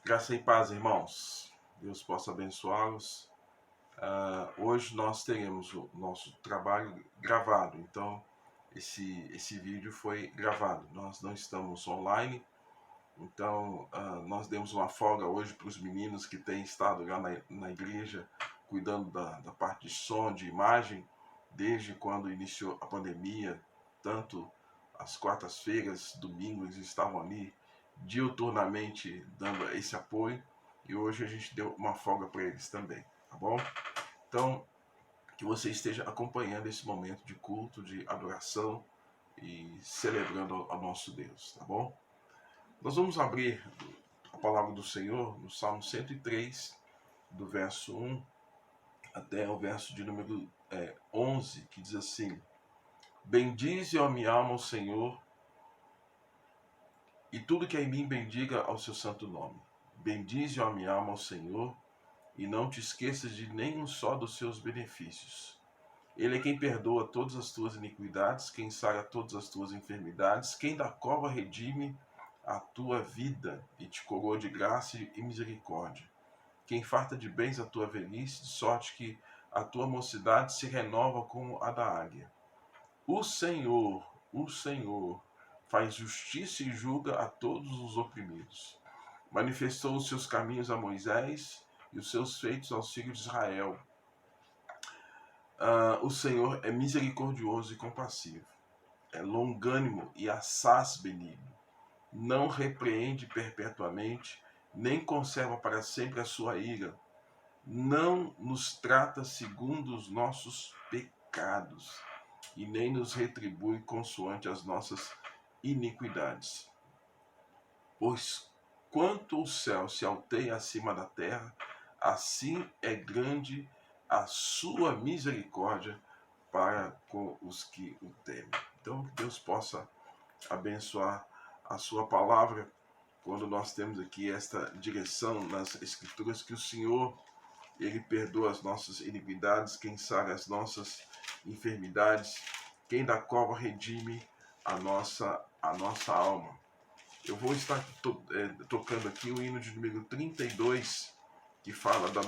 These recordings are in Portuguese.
Graça e paz, irmãos. Deus possa abençoá-los. Hoje nós teremos o nosso trabalho gravado, então esse vídeo foi gravado. Nós não estamos online, então nós demos uma folga hoje para os meninos que têm estado lá na igreja, cuidando da parte de som, de imagem, desde quando iniciou a pandemia. Tanto às quartas-feiras, domingos, eles estavam ali diuturnamente dando esse apoio, e hoje a gente deu uma folga para eles também, tá bom? Então, que você esteja acompanhando esse momento de culto, de adoração e celebrando ao nosso Deus, tá bom? Nós vamos abrir a palavra do Senhor no Salmo 103, do verso 1 até o verso de número 11, que diz assim: Bendize, ó minha alma, o Senhor, e tudo que é em mim bendiga ao seu santo nome. Bendize, ó minha alma, ao Senhor, e não te esqueças de nenhum só dos seus benefícios. Ele é quem perdoa todas as tuas iniquidades, quem sara todas as tuas enfermidades, quem da cova redime a tua vida e te coroa de graça e misericórdia. Quem farta de bens a tua velhice, de sorte que a tua mocidade se renova como a da águia. O Senhor, faz justiça e julga a todos os oprimidos. Manifestou os seus caminhos a Moisés e os seus feitos aos filhos de Israel. O Senhor é misericordioso e compassivo, é longânimo e assaz benigno. Não repreende perpetuamente, nem conserva para sempre a sua ira. Não nos trata segundo os nossos pecados, e nem nos retribui consoante as nossas iniquidades. Pois quanto o céu se alteia acima da terra, assim é grande a sua misericórdia para com os que o temem. Então, que Deus possa abençoar a sua palavra quando nós temos aqui esta direção nas Escrituras, que o Senhor, Ele perdoa as nossas iniquidades, quem sara as nossas enfermidades, quem da cova redime a nossa alma. Eu vou estar tocando aqui o hino de número 32, que fala da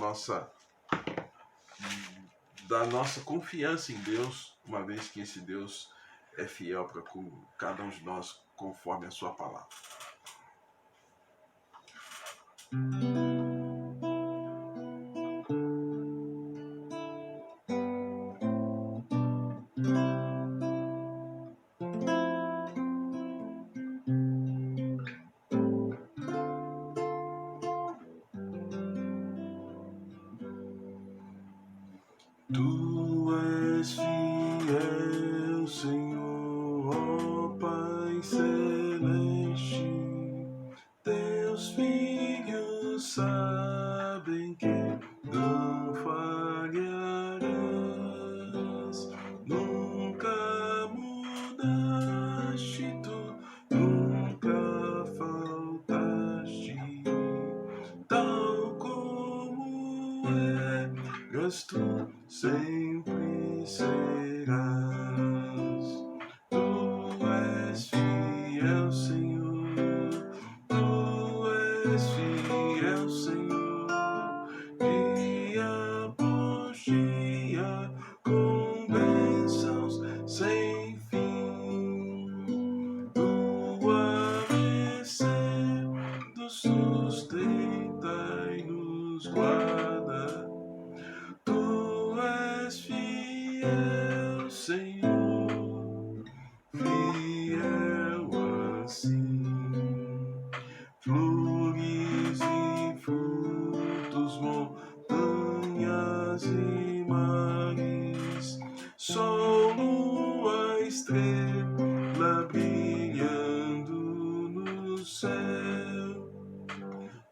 nossa confiança em Deus, uma vez que esse Deus é fiel para com cada um de nós, conforme a sua palavra. Tu és fiel, Senhor, ó Pai celeste. Teus filhos sabem que não falharás. Nunca mudaste, tu nunca faltaste. Tal como és, tu sempre serás. Tu és fiel, Senhor. Tu és fiel, Senhor. Dia após dia, com bênçãos sem fim. Tua mercê nos sustenta e nos guarda. Tu és fiel, Senhor, fiel assim. Flores e frutos, montanhas e mares, sol, lua, estrela brilhando no céu.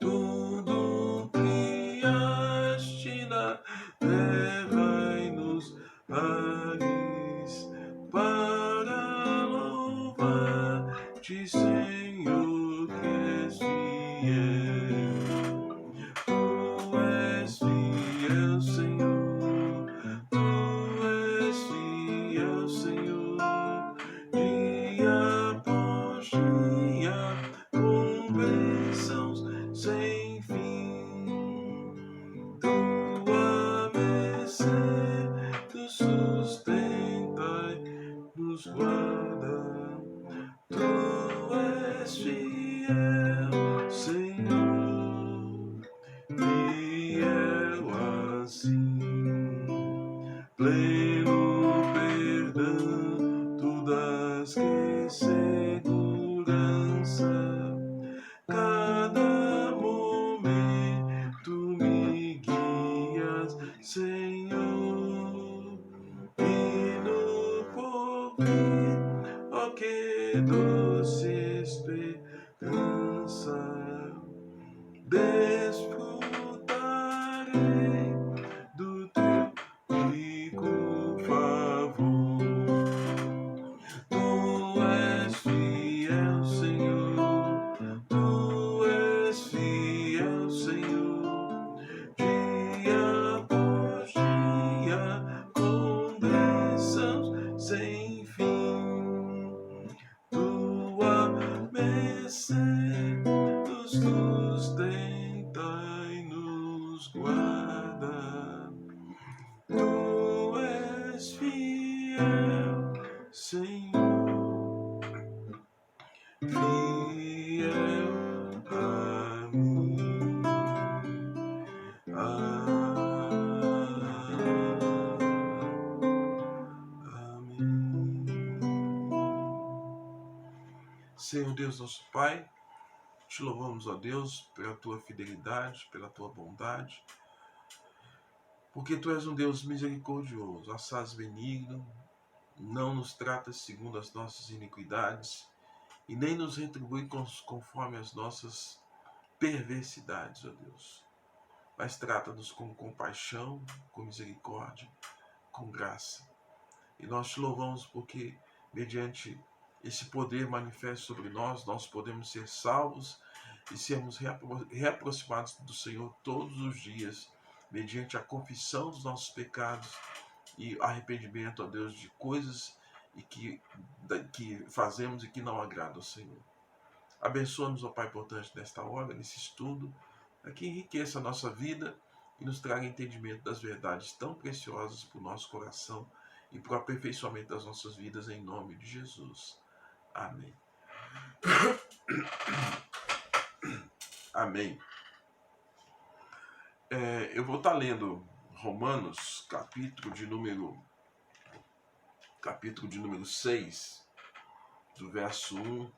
Tudo criaste na terra e nos ares, para louvar-te, Senhor, que és fiel. Tu és fiel, Senhor. Tu és fiel, Senhor. Dia após dia, com bênçãos sem preceptos nos tenta e nos guarda. Tu és fiel, Senhor, fiel a mim. Senhor Deus, nosso Pai, te louvamos, ó Deus, pela tua fidelidade, pela tua bondade, porque tu és um Deus misericordioso, assaz benigno, não nos tratas segundo as nossas iniquidades e nem nos retribui conforme as nossas perversidades, ó Deus, mas trata-nos com compaixão, com misericórdia, com graça. E nós te louvamos porque, mediante esse poder manifesto sobre nós, nós podemos ser salvos e sermos reaproximados do Senhor todos os dias, mediante a confissão dos nossos pecados e arrependimento, ó Deus, de coisas que fazemos e que não agradam ao Senhor. Abençoa-nos, ó Pai, portanto, nesta hora, nesse estudo, para que enriqueça a nossa vida e nos traga entendimento das verdades tão preciosas para o nosso coração e para o aperfeiçoamento das nossas vidas, em nome de Jesus. Amém. Amém. Eu vou estar lendo Romanos, capítulo de número 6, do verso 1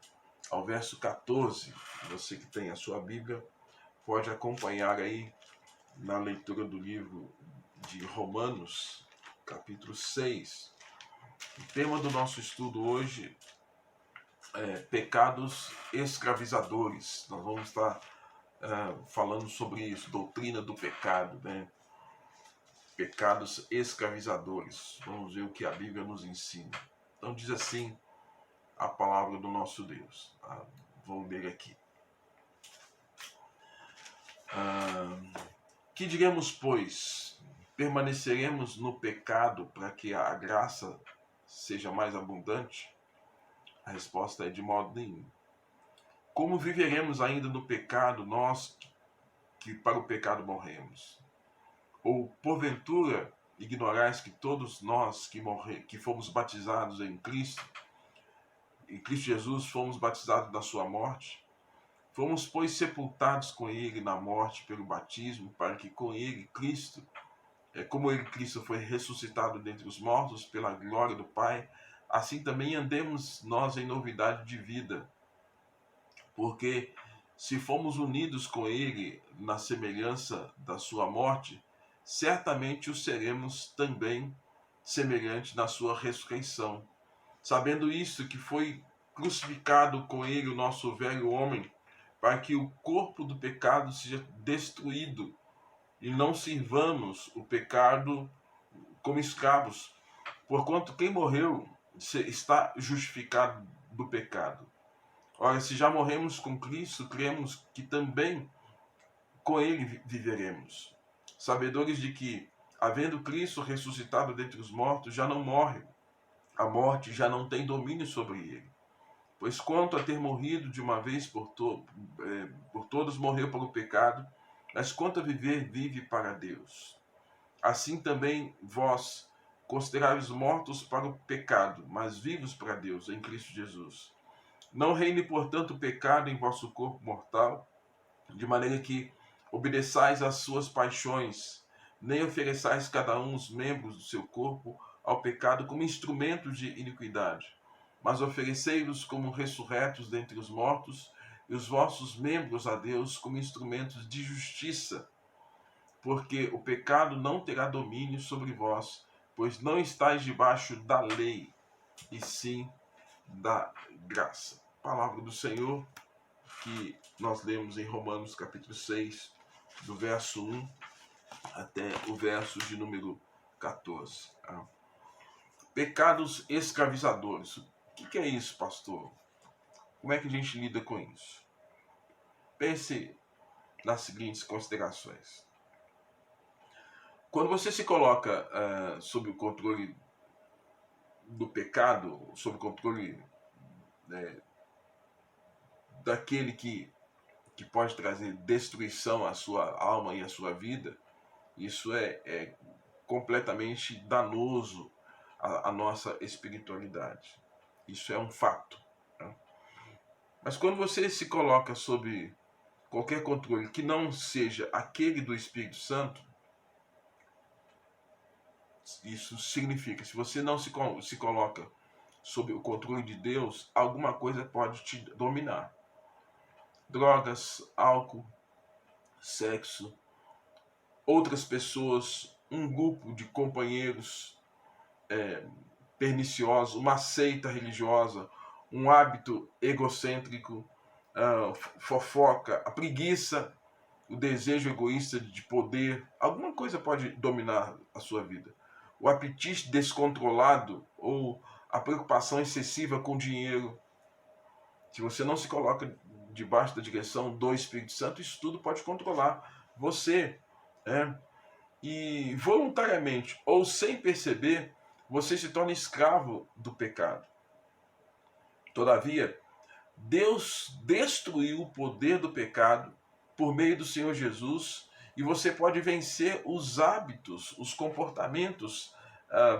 ao verso 14. Você que tem a sua Bíblia pode acompanhar aí na leitura do livro de Romanos, capítulo 6. O tema do nosso estudo hoje é pecados escravizadores. Nós vamos estar falando sobre isso, doutrina do pecado, né? Pecados escravizadores. Vamos ver o que a Bíblia nos ensina. Então diz assim a palavra do nosso Deus. Vou ler aqui. Que diremos, pois? Permaneceremos no pecado para que a graça seja mais abundante? A resposta é de modo nenhum. Como viveremos ainda no pecado, nós que para o pecado morremos? Ou, porventura, ignorais que todos nós que fomos batizados em Cristo Jesus, fomos batizados na sua morte? Fomos, pois, sepultados com ele na morte pelo batismo, para que com ele, Cristo, Cristo foi ressuscitado dentre os mortos pela glória do Pai, assim também andemos nós em novidade de vida. Porque se fomos unidos com ele na semelhança da sua morte, certamente o seremos também semelhante na sua ressurreição. Sabendo isto, que foi crucificado com ele o nosso velho homem, para que o corpo do pecado seja destruído, e não sirvamos o pecado como escravos, porquanto quem morreu está justificado do pecado. Ora, se já morremos com Cristo, cremos que também com ele viveremos, sabedores de que, havendo Cristo ressuscitado dentre os mortos, já não morre, a morte já não tem domínio sobre ele. Pois quanto a ter morrido de uma vez por todos, morreu para o pecado, mas quanto a viver, vive para Deus. Assim também vós consideráveis mortos para o pecado, mas vivos para Deus em Cristo Jesus. Não reine, portanto, o pecado em vosso corpo mortal, de maneira que obedeçais às suas paixões, nem ofereçais cada um os membros do seu corpo ao pecado como instrumentos de iniquidade, mas oferecei-los como ressurretos dentre os mortos, e os vossos membros a Deus como instrumentos de justiça. Porque o pecado não terá domínio sobre vós, pois não estáis debaixo da lei, e sim da graça. Palavra do Senhor que nós lemos em Romanos capítulo 6, do verso 1 até o verso de número 14. Pecados escravizadores. O que é isso, pastor? Como é que a gente lida com isso? Pense nas seguintes considerações. Quando você se coloca sob o controle do pecado, sob o controle daquele que pode trazer destruição à sua alma e à sua vida, isso é completamente danoso à nossa espiritualidade. Isso é um fato. Né? Mas quando você se coloca sob qualquer controle que não seja aquele do Espírito Santo, isso significa, se você não se coloca sob o controle de Deus, alguma coisa pode te dominar. Drogas, álcool, sexo, outras pessoas, um grupo de companheiros perniciosos, uma seita religiosa, um hábito egocêntrico, fofoca, a preguiça, o desejo egoísta de poder, alguma coisa pode dominar a sua vida. O apetite descontrolado ou a preocupação excessiva com dinheiro. Se você não se coloca debaixo da direção do Espírito Santo, isso tudo pode controlar você. Né? E voluntariamente ou sem perceber, você se torna escravo do pecado. Todavia, Deus destruiu o poder do pecado por meio do Senhor Jesus, e você pode vencer os hábitos, os comportamentos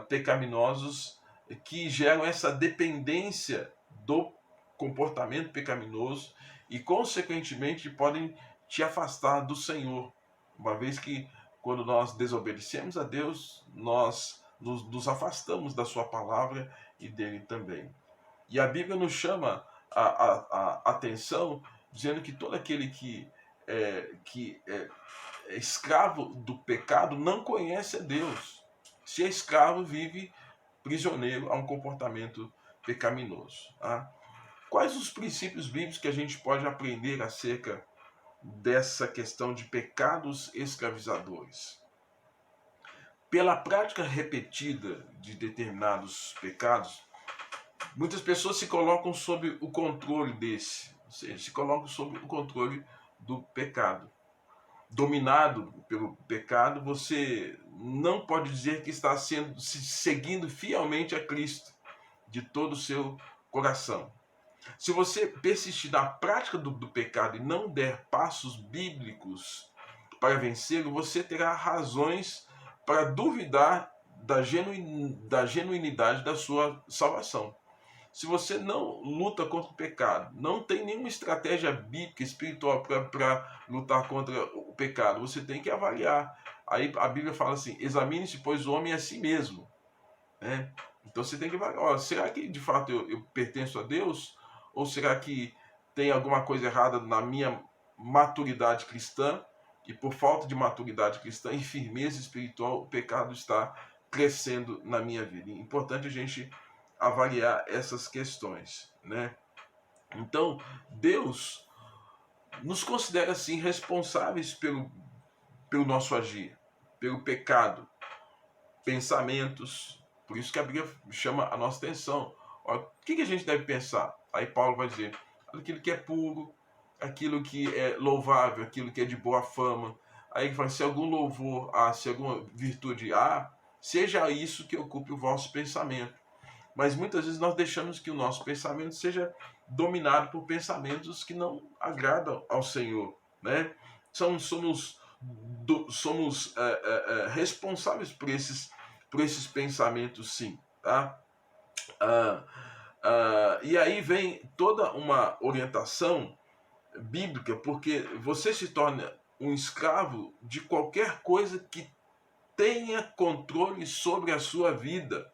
pecaminosos que geram essa dependência do comportamento pecaminoso e, consequentemente, podem te afastar do Senhor, uma vez que, quando nós desobedecemos a Deus, nós nos afastamos da sua palavra e dele também. E a Bíblia nos chama a atenção, dizendo que todo aquele que é escravo do pecado não conhece a Deus. Se é escravo, vive prisioneiro a um comportamento pecaminoso. Tá? Quais os princípios bíblicos que a gente pode aprender acerca dessa questão de pecados escravizadores? Pela prática repetida de determinados pecados, muitas pessoas se colocam sob o controle desse, ou seja, se colocam sob o controle do pecado. Dominado pelo pecado, você não pode dizer que está seguindo fielmente a Cristo de todo o seu coração. Se você persistir na prática do pecado e não der passos bíblicos para vencê-lo, você terá razões para duvidar da genuinidade da sua salvação. Se você não luta contra o pecado, não tem nenhuma estratégia bíblica, espiritual para lutar contra o pecado, você tem que avaliar. Aí a Bíblia fala assim: examine-se, pois, o homem a si mesmo. Né? Então você tem que avaliar: será que de fato eu pertenço a Deus? Ou será que tem alguma coisa errada na minha maturidade cristã? E por falta de maturidade cristã e firmeza espiritual, o pecado está crescendo na minha vida. É importante a gente avaliar essas questões, né? Então, Deus nos considera assim responsáveis pelo nosso agir, pelo pecado, pensamentos. Por isso que a Bíblia chama a nossa atenção. Ó, o que a gente deve pensar? Aí Paulo vai dizer: aquilo que é puro, aquilo que é louvável, aquilo que é de boa fama. Aí ele fala: se algum louvor há, se alguma virtude há, seja isso que ocupe o vosso pensamento. Mas muitas vezes nós deixamos que o nosso pensamento seja dominado por pensamentos que não agradam ao Senhor. Né? Somos responsáveis por esses pensamentos, sim. Tá? E aí vem toda uma orientação bíblica, porque você se torna um escravo de qualquer coisa que tenha controle sobre a sua vida.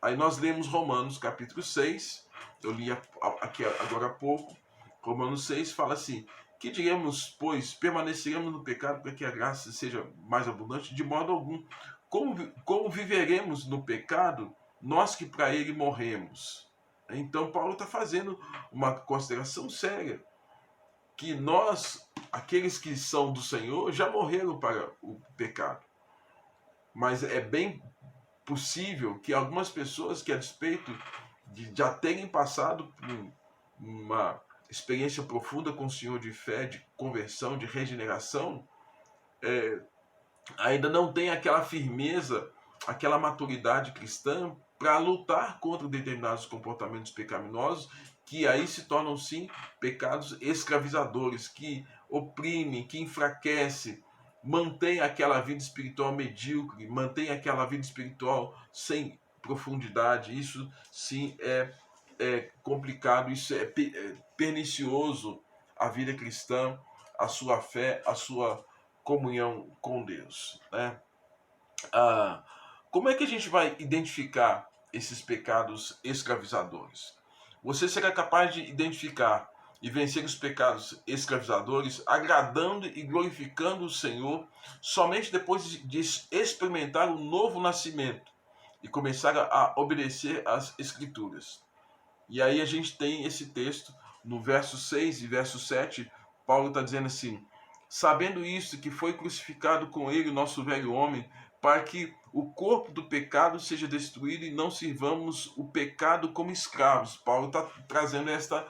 Aí nós lemos Romanos capítulo 6, eu li aqui agora há pouco, Romanos 6 fala assim: que diremos, pois, permaneceremos no pecado para que a graça seja mais abundante? De modo algum. Como viveremos no pecado, nós que para ele morremos? Então Paulo está fazendo uma consideração séria, que nós, aqueles que são do Senhor, já morreram para o pecado. Mas é bem possível que algumas pessoas que, a despeito de já terem passado por uma experiência profunda com o Senhor, de fé, de conversão, de regeneração, ainda não tem aquela firmeza, aquela maturidade cristã para lutar contra determinados comportamentos pecaminosos que aí se tornam sim pecados escravizadores, que oprimem, que enfraquecem, mantém aquela vida espiritual medíocre, mantém aquela vida espiritual sem profundidade. Isso sim é complicado, isso é pernicioso à vida cristã, à sua fé, à sua comunhão com Deus, né? Como é que a gente vai identificar esses pecados escravizadores? Você será capaz de identificar e vencer os pecados escravizadores, agradando e glorificando o Senhor, somente depois de experimentar o novo nascimento e começar a obedecer às Escrituras. E aí a gente tem esse texto no verso 6 e verso 7, Paulo está dizendo assim: sabendo isso, que foi crucificado com ele o nosso velho homem, para que o corpo do pecado seja destruído e não sirvamos o pecado como escravos. Paulo está trazendo esta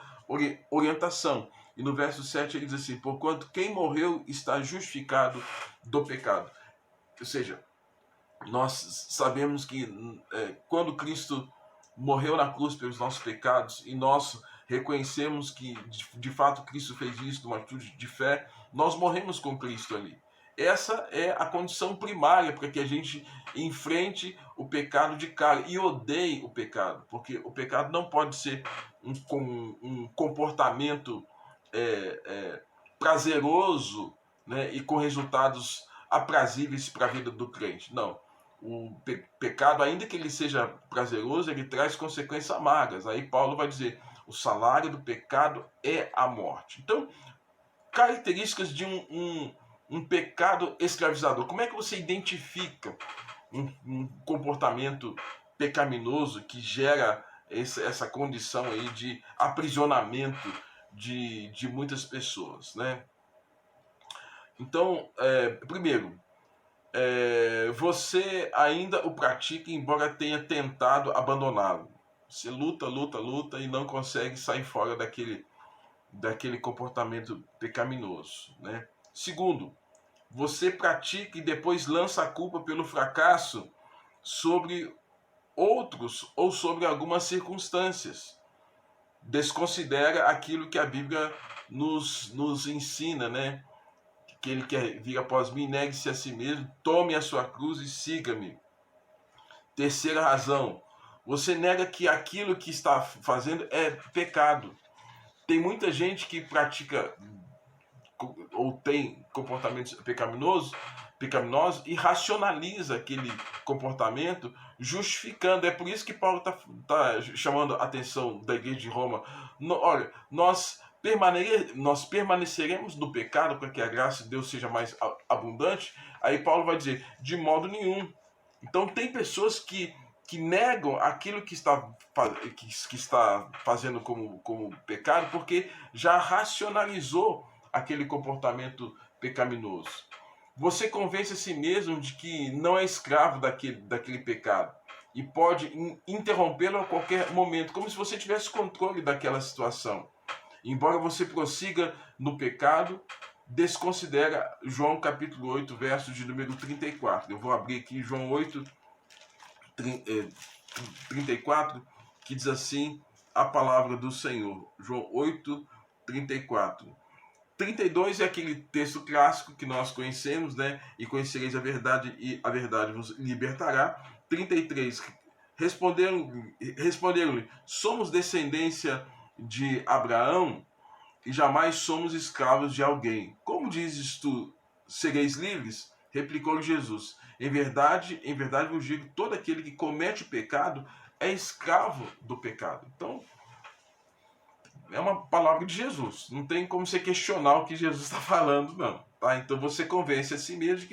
orientação. E no verso 7 ele diz assim: porquanto quem morreu está justificado do pecado. Ou seja, nós sabemos que quando Cristo morreu na cruz pelos nossos pecados e nós reconhecemos que de fato Cristo fez isso numa atitude de fé, nós morremos com Cristo ali. Essa é a condição primária para que a gente enfrente o pecado de cara e odeie o pecado, porque o pecado não pode ser um comportamento prazeroso, né, e com resultados aprazíveis para a vida do crente. Não. O pecado, ainda que ele seja prazeroso, ele traz consequências amargas. Aí Paulo vai dizer: o salário do pecado é a morte. Então, características de um pecado escravizador. Como é que você identifica um comportamento pecaminoso que gera essa condição aí de aprisionamento de muitas pessoas, né? Então, primeiro, você ainda o pratica, embora tenha tentado abandoná-lo. Você luta e não consegue sair fora daquele comportamento pecaminoso, né? Segundo, você pratica e depois lança a culpa pelo fracasso sobre outros ou sobre algumas circunstâncias. Desconsidera aquilo que a Bíblia nos ensina, né? Que ele quer vir após mim, negue-se a si mesmo, tome a sua cruz e siga-me. Terceira razão, você nega que aquilo que está fazendo é pecado. Tem muita gente que pratica ou tem comportamentos pecaminosos e racionaliza aquele comportamento, justificando. É por isso que Paulo tá chamando a atenção da igreja de Roma. Olha, nós permaneceremos no pecado para que a graça de Deus seja mais abundante. Aí Paulo vai dizer: de modo nenhum. Então tem pessoas que negam aquilo que está fazendo como pecado, porque já racionalizou aquele comportamento pecaminoso. Você convence a si mesmo de que não é escravo daquele pecado e pode interrompê-lo a qualquer momento, como se você tivesse controle daquela situação. Embora você prossiga no pecado, desconsidera João capítulo 8, verso de número 34. Eu vou abrir aqui João 8, 34, que diz assim a palavra do Senhor. João 8, 34. 32 é aquele texto clássico que nós conhecemos, né? E conhecereis a verdade e a verdade vos libertará. 33. Responderam-lhe: somos descendência de Abraão e jamais somos escravos de alguém. Como dizes tu, sereis livres? Replicou-lhe Jesus: em verdade vos digo, todo aquele que comete o pecado é escravo do pecado. Então, é uma palavra de Jesus. Não tem como você questionar o que Jesus está falando, não. Tá? Então você convence a si mesmo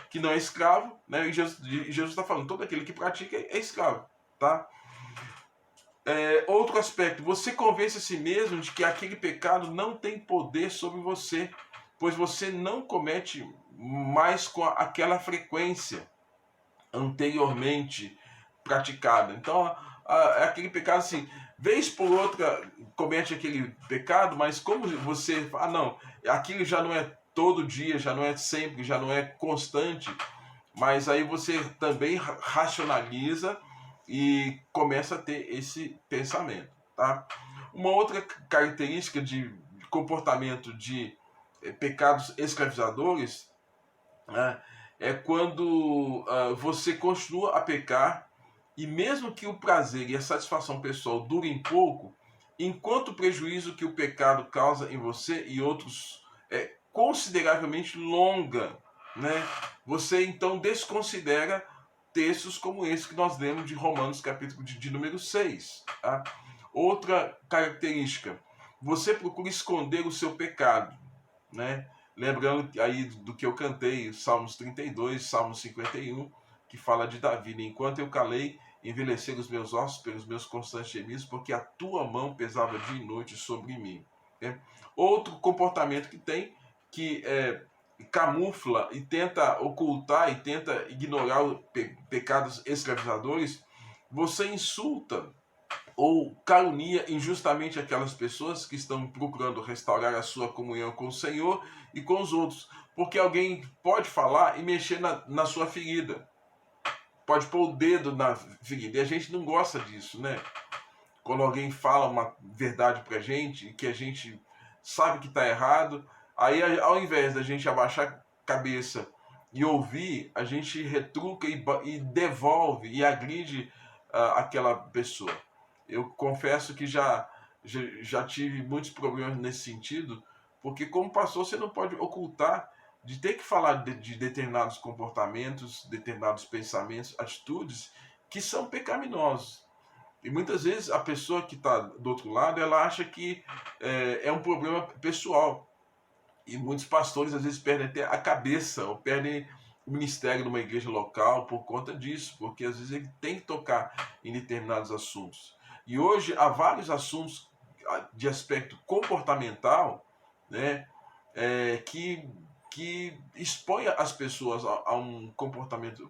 que não é escravo, né? E Jesus está falando: todo aquele que pratica é escravo. Tá? Outro aspecto, você convence a si mesmo de que aquele pecado não tem poder sobre você, pois você não comete mais com aquela frequência anteriormente praticada. Então, aquele pecado assim, vez por outra comete aquele pecado, mas como você não, aquilo já não é todo dia, já não é sempre, já não é constante, mas aí você também racionaliza e começa a ter esse pensamento, tá? Uma outra característica de comportamento de pecados escravizadores, né, é quando você continua a pecar e mesmo que o prazer e a satisfação pessoal durem pouco, enquanto o prejuízo que o pecado causa em você e outros é consideravelmente longa, né? Você então desconsidera textos como esse que nós lemos de Romanos, capítulo de número 6. Tá? Outra característica, você procura esconder o seu pecado, né? Lembrando aí do que eu cantei, Salmos 32, Salmos 51, que fala de Davi, enquanto eu calei, envelheceram os meus ossos pelos meus constantes gemidos, porque a tua mão pesava dia e noite sobre mim. Né? Outro comportamento que tem, que camufla e tenta ocultar e tenta ignorar os pecados escravizadores, você insulta ou calunia injustamente aquelas pessoas que estão procurando restaurar a sua comunhão com o Senhor e com os outros. Porque alguém pode falar e mexer na sua ferida. Pode pôr o dedo na ferida. E a gente não gosta disso, né? Quando alguém fala uma verdade pra gente, que a gente sabe que tá errado, aí ao invés da gente abaixar a cabeça e ouvir, a gente retruca e devolve e agride aquela pessoa. Eu confesso que já tive muitos problemas nesse sentido, porque como pastor você não pode ocultar de ter que falar de determinados comportamentos, determinados pensamentos, atitudes que são pecaminosos. E muitas vezes a pessoa que está do outro lado, ela acha que é um problema pessoal. E muitos pastores às vezes perdem até a cabeça, ou perdem o ministério numa igreja local por conta disso, porque às vezes ele tem que tocar em determinados assuntos. E hoje há vários assuntos de aspecto comportamental, né, que expõe as pessoas a um comportamento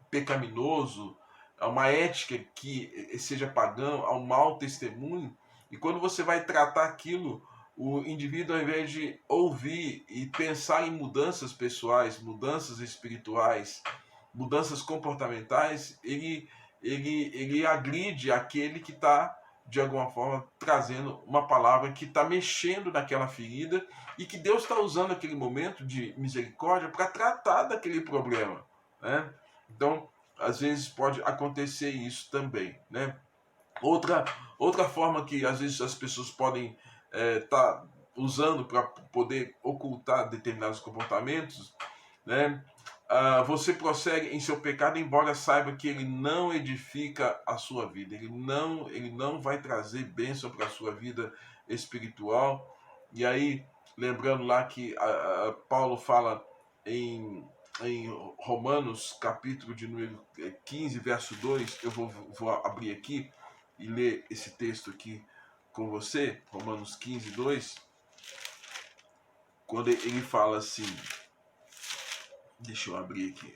pecaminoso, a uma ética que seja pagã, a um mau testemunho. E quando você vai tratar aquilo, o indivíduo, ao invés de ouvir e pensar em mudanças pessoais, mudanças espirituais, mudanças comportamentais, ele agride aquele que está, de alguma forma, trazendo uma palavra que está mexendo naquela ferida e que Deus está usando aquele momento de misericórdia para tratar daquele problema, né? Então, às vezes pode acontecer isso também, né? Outra forma que às vezes as pessoas podem estar usando para poder ocultar determinados comportamentos, né? Você prossegue em seu pecado, embora saiba que ele não edifica a sua vida, ele não vai trazer bênção para a sua vida espiritual. E aí, lembrando lá que Paulo fala em Romanos, capítulo de número 15, verso 2, eu vou abrir aqui e ler esse texto aqui com você, Romanos 15, 2, quando ele fala assim, deixa eu abrir aqui.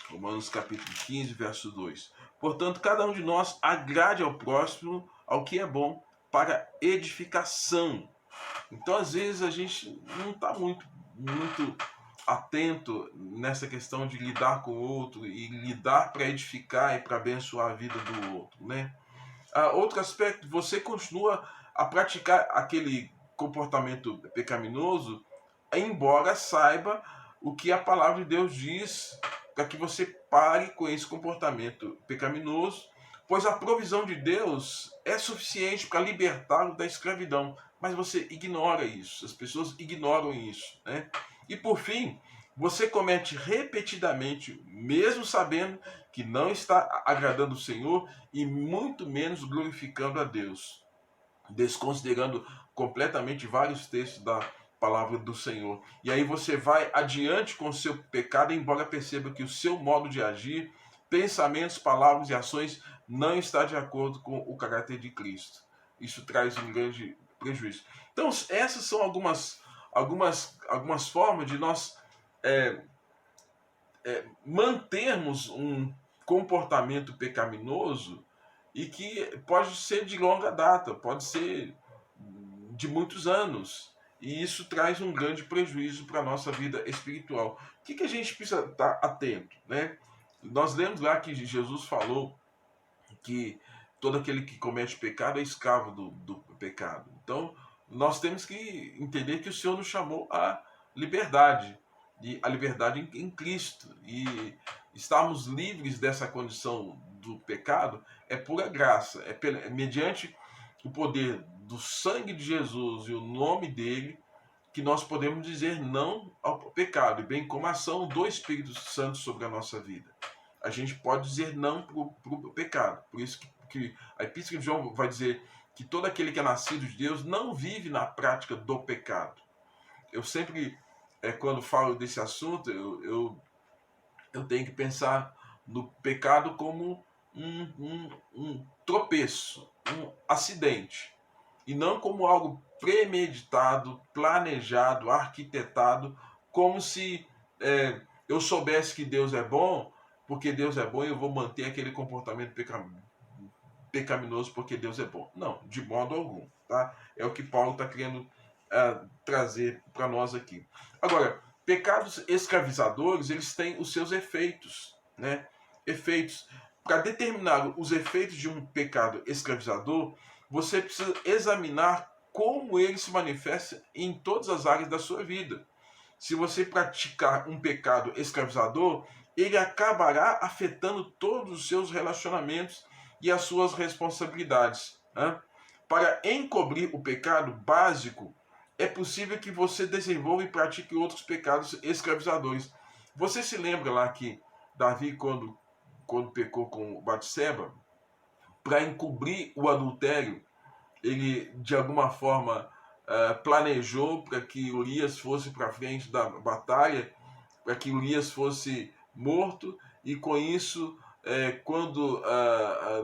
Romanos capítulo 15, verso 2. Portanto, cada um de nós agrade ao próximo ao que é bom para edificação. Então, às vezes, a gente não está muito atento nessa questão de lidar com o outro e lidar para edificar e para abençoar a vida do outro, né? Outro aspecto, você continua a praticar aquele comportamento pecaminoso, embora saiba o que a palavra de Deus diz, para que você pare com esse comportamento pecaminoso, pois a provisão de Deus é suficiente para libertá-lo da escravidão, mas você ignora isso, as pessoas ignoram isso, né? E por fim, você comete repetidamente, mesmo sabendo que não está agradando o Senhor e muito menos glorificando a Deus, desconsiderando completamente vários textos da palavra do Senhor. E aí você vai adiante com o seu pecado, embora perceba que o seu modo de agir, pensamentos, palavras e ações não está de acordo com o caráter de Cristo. Isso traz um grande prejuízo. Então, essas são algumas formas de nós mantermos um comportamento pecaminoso e que pode ser de longa data, pode ser de muitos anos. E isso traz um grande prejuízo para a nossa vida espiritual. O que a gente precisa estar atento, né? Nós lemos lá que Jesus falou que todo aquele que comete pecado é escravo do pecado. Então, nós temos que entender que o Senhor nos chamou à liberdade, e a liberdade em Cristo. E estarmos livres dessa condição do pecado é pura graça, é mediante o poder do sangue de Jesus e o nome dele que nós podemos dizer não ao pecado, e bem como a ação do Espírito Santo sobre a nossa vida. A gente pode dizer não para o pecado. Por isso que a Epístola de João vai dizer que todo aquele que é nascido de Deus não vive na prática do pecado. Eu sempre, quando falo desse assunto, eu tenho que pensar no pecado como um tropeço, um acidente, e não como algo premeditado, planejado, arquitetado, como se eu soubesse que Deus é bom, porque Deus é bom e eu vou manter aquele comportamento pecaminoso porque Deus é bom. Não, de modo algum. Tá? É o que Paulo está querendo trazer para nós aqui. Agora, pecados escravizadores, eles têm os seus efeitos. Né? Efeitos. Para determinar os efeitos de um pecado escravizador, você precisa examinar como ele se manifesta em todas as áreas da sua vida. Se você praticar um pecado escravizador, ele acabará afetando todos os seus relacionamentos e as suas responsabilidades. Né? Para encobrir o pecado básico, é possível que você desenvolva e pratique outros pecados escravizadores. Você se lembra lá que Davi, quando pecou com Batseba, para encobrir o adultério, ele de alguma forma planejou para que Urias fosse para frente da batalha, para que Urias fosse morto, e com isso, quando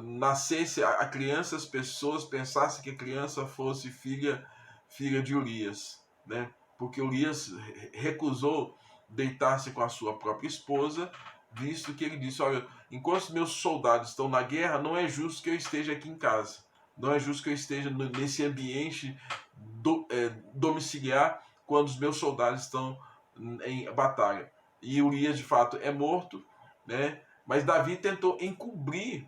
nascesse a criança, as pessoas pensassem que a criança fosse filha de Urias, né? Porque Urias recusou deitar-se com a sua própria esposa, visto que ele disse: olha, enquanto os meus soldados estão na guerra, não é justo que eu esteja aqui em casa. Não é justo que eu esteja nesse ambiente domiciliar quando os meus soldados estão em batalha. E Urias, de fato, é morto, né? Mas Davi tentou encobrir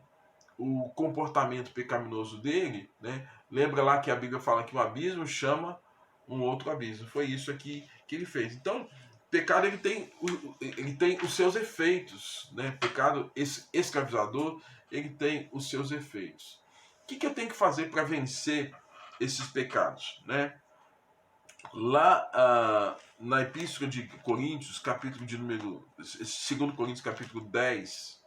o comportamento pecaminoso dele, né? Lembra lá que a Bíblia fala que um abismo chama um outro abismo. Foi isso aqui que ele fez. Então, pecado ele tem os seus efeitos, né? Pecado escravizador, ele tem os seus efeitos. O que eu tenho que fazer para vencer esses pecados, né? Lá na Epístola de Coríntios, capítulo de número 2 Coríntios, capítulo 10,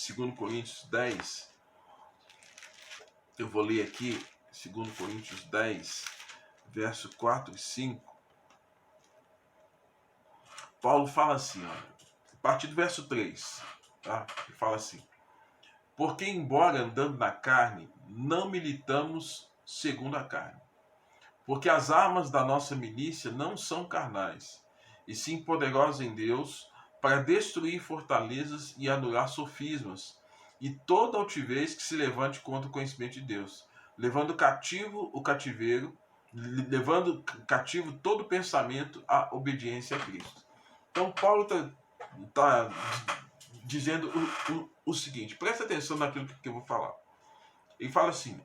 2 Coríntios 10, eu vou ler aqui 2 Coríntios 10, verso 4 e 5. Paulo fala assim, olha, a partir do verso 3, tá? Ele fala assim: porque embora andando na carne, não militamos segundo a carne. Porque as armas da nossa milícia não são carnais, e sim poderosas em Deus para destruir fortalezas e anular sofismas, e toda altivez que se levante contra o conhecimento de Deus, levando cativo o cativeiro, levando cativo todo pensamento à obediência a Cristo. Então Paulo está dizendo o seguinte, presta atenção naquilo que eu vou falar. Ele fala assim,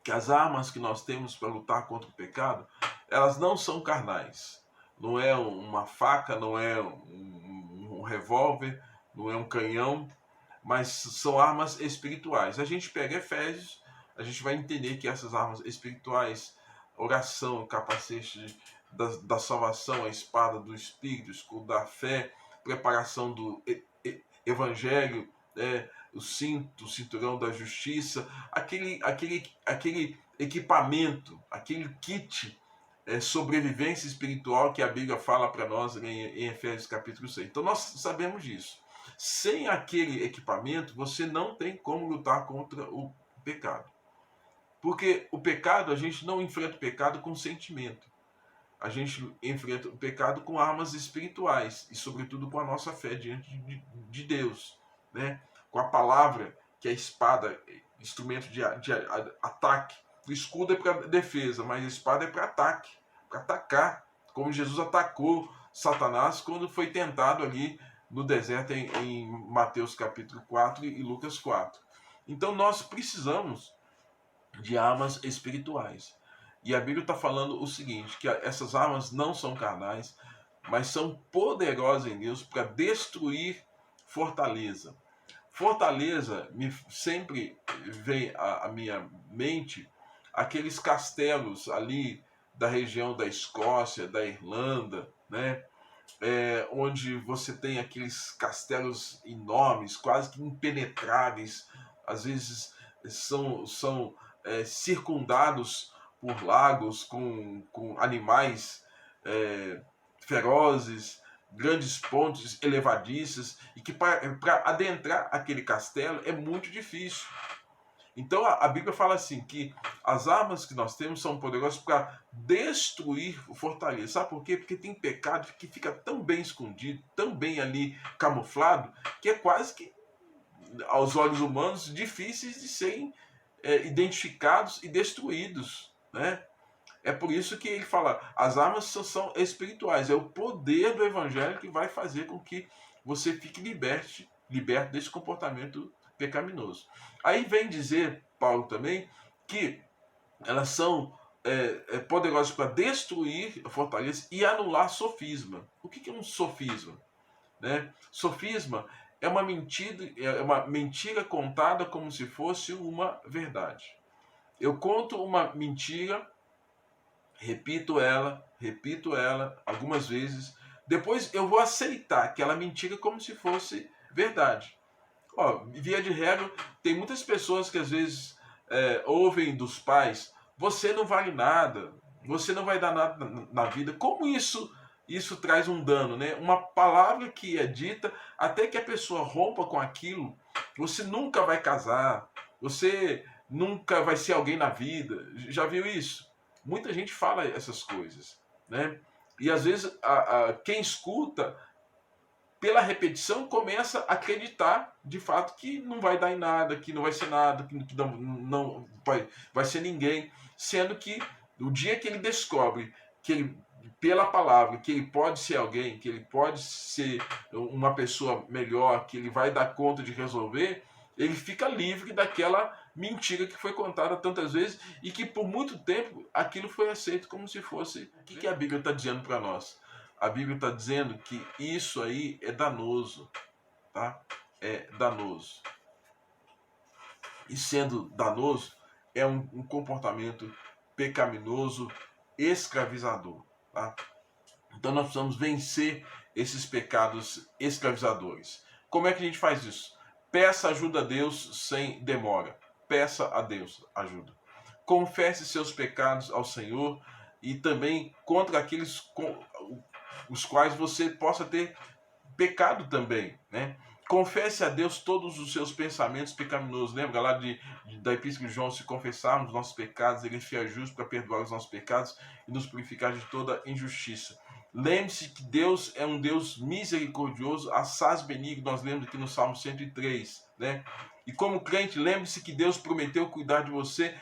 que as armas que nós temos para lutar contra o pecado, elas não são carnais. Não é uma faca, não é um revólver, não é um canhão, mas são armas espirituais. A gente pega Efésios, a gente vai entender que essas armas espirituais, oração, capacete da salvação, a espada do Espírito, escudo da fé, preparação do evangelho, o cinto, o cinturão da justiça, aquele equipamento, aquele kit sobrevivência espiritual que a Bíblia fala para nós em Efésios capítulo 6. Então nós sabemos disso. Sem aquele equipamento, você não tem como lutar contra o pecado. Porque o pecado, a gente não enfrenta o pecado com sentimento. A gente enfrenta o pecado com armas espirituais e, sobretudo, com a nossa fé diante de Deus, né? Com a palavra, que é a espada, instrumento de ataque. O escudo é para defesa, mas a espada é para ataque, para atacar, como Jesus atacou Satanás quando foi tentado ali no deserto em Mateus capítulo 4 e Lucas 4. Então nós precisamos de armas espirituais. E a Bíblia está falando o seguinte, que essas armas não são carnais, mas são poderosas em Deus para destruir fortaleza. Fortaleza sempre vem à minha mente aqueles castelos ali da região da Escócia, da Irlanda, né? Onde você tem aqueles castelos enormes, quase que impenetráveis, às vezes são circundados por lagos com animais ferozes, grandes pontes elevadiças, e que para adentrar aquele castelo é muito difícil. Então a Bíblia fala assim, que as armas que nós temos são poderosas para destruir o fortaleza. Sabe por quê? Porque tem pecado que fica tão bem escondido, tão bem ali camuflado, que é quase que, aos olhos humanos, difíceis de serem identificados e destruídos, né? É por isso que ele fala, as armas são espirituais, é o poder do evangelho que vai fazer com que você fique liberto desse comportamento pecaminoso. Aí vem dizer Paulo também que elas são poderosas para destruir a fortaleza e anular sofisma. O que é um sofisma? Né? Sofisma é uma mentira contada como se fosse uma verdade. Eu conto uma mentira, repito ela algumas vezes, depois eu vou aceitar aquela mentira como se fosse verdade. Via de regra, tem muitas pessoas que às vezes ouvem dos pais, você não vale nada, você não vai dar nada na vida. Como isso traz um dano, né? Uma palavra que é dita, até que a pessoa rompa com aquilo, você nunca vai casar, você nunca vai ser alguém na vida. Já viu isso? Muita gente fala essas coisas, né? E às vezes quem escuta, pela repetição, começa a acreditar de fato que não vai dar em nada, que não vai ser nada, que não vai ser ninguém, sendo que o dia que ele descobre que ele, pela palavra, que ele pode ser alguém, que ele pode ser uma pessoa melhor, que ele vai dar conta de resolver, ele fica livre daquela mentira que foi contada tantas vezes e que por muito tempo aquilo foi aceito como se fosse. O que a Bíblia está dizendo para nós? A Bíblia está dizendo que isso aí é danoso, tá? É danoso. E sendo danoso, é um comportamento pecaminoso, escravizador, tá? Então nós precisamos vencer esses pecados escravizadores. Como é que a gente faz isso? Peça ajuda a Deus sem demora. Peça a Deus ajuda. Confesse seus pecados ao Senhor e também contra aqueles os quais você possa ter pecado também, né? Confesse a Deus todos os seus pensamentos pecaminosos. Lembra lá da Epístola de João, se confessarmos os nossos pecados, ele é fiel e justo para perdoar os nossos pecados e nos purificar de toda injustiça. Lembre-se que Deus é um Deus misericordioso, assaz benigno, nós lemos aqui no Salmo 103, né? E como crente, lembre-se que Deus prometeu cuidar de você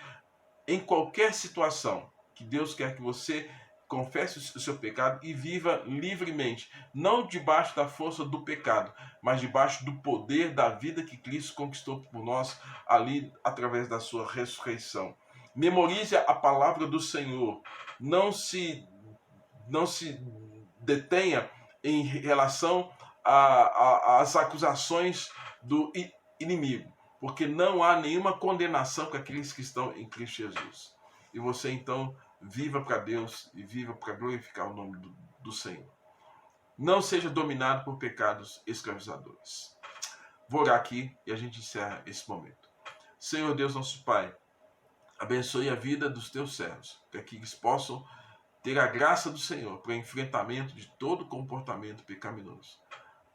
em qualquer situação, que Deus quer que você confesse o seu pecado e viva livremente, não debaixo da força do pecado, mas debaixo do poder da vida que Cristo conquistou por nós ali através da sua ressurreição. Memorize a palavra do Senhor, não se detenha em relação às acusações do inimigo, porque não há nenhuma condenação com aqueles que estão em Cristo Jesus. E você então viva para Deus e viva para glorificar o nome do Senhor. Não seja dominado por pecados escravizadores. Vou orar aqui e a gente encerra esse momento. Senhor Deus, nosso Pai, abençoe a vida dos teus servos, para que eles possam ter a graça do Senhor para o enfrentamento de todo comportamento pecaminoso.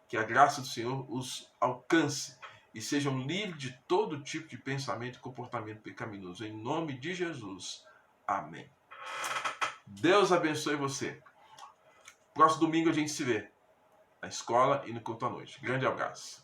Que a graça do Senhor os alcance e sejam livres de todo tipo de pensamento e comportamento pecaminoso. Em nome de Jesus. Amém. Deus abençoe você. Próximo domingo a gente se vê na escola e no culto à noite. Grande abraço.